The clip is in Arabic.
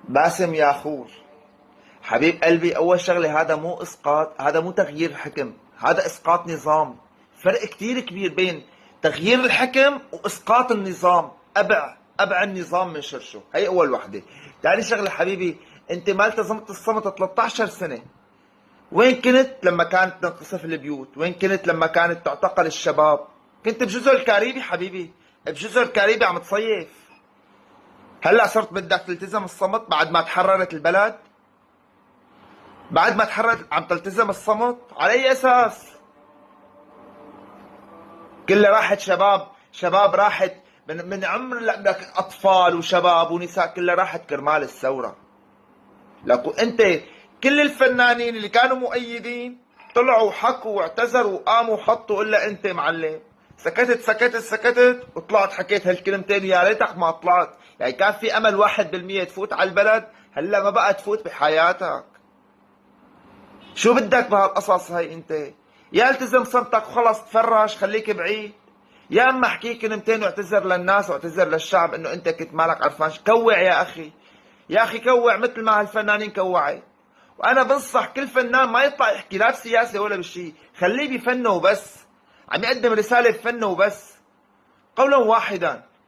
باسم ياخور، حبيب قلبي، أول شغلة هذا مو إسقاط، هذا مو تغيير حكم، هذا إسقاط نظام. فرق كتير كبير بين تغيير الحكم وإسقاط النظام. أبع النظام من شرشه. هي أول وحدة. تاني شغلة حبيبي، أنت ما التزمت الصمت 13 سنة. وين كنت لما كانت تنقصف البيوت؟ وين كنت لما كانت تعتقل الشباب؟ كنت بجزر الكاريبي حبيبي، بجزر الكاريبي عم تصيف. هلا صرت بدك تلتزم الصمت بعد ما تحررت البلد؟ بعد ما تحرر عم تلتزم الصمت؟ على اي اساس؟ كلها راحت شباب راحت من عمر لك اطفال وشباب ونساء، كلها راحت كرمال الثوره. لكن انت كل الفنانين اللي كانوا مؤيدين طلعوا وحكوا واعتذروا وقاموا وحطوا الا انت معلم. سكتت وطلعت حكيت هالكلمتين، يا ريتك ما طلعت. يعني كان في امل 1% تفوت على البلد، هلا ما بقى تفوت بحياتك. شو بدك بهالقصص هاي انت؟ يا التزم صمتك وخلص تفرج خليك بعيد، يا اما احكي كلمتين واعتذر للناس واعتذر للشعب انه انت كنت مالك عرفان. كوع يا اخي، يا اخي كوع مثل ما هالفنانين كوعت. وانا بنصح كل فنان ما يطلع يحكي لا بسياسه ولا بالشيء، خليه بفنه وبس، عم يقدم رساله بفنه وبس، قولا واحدا.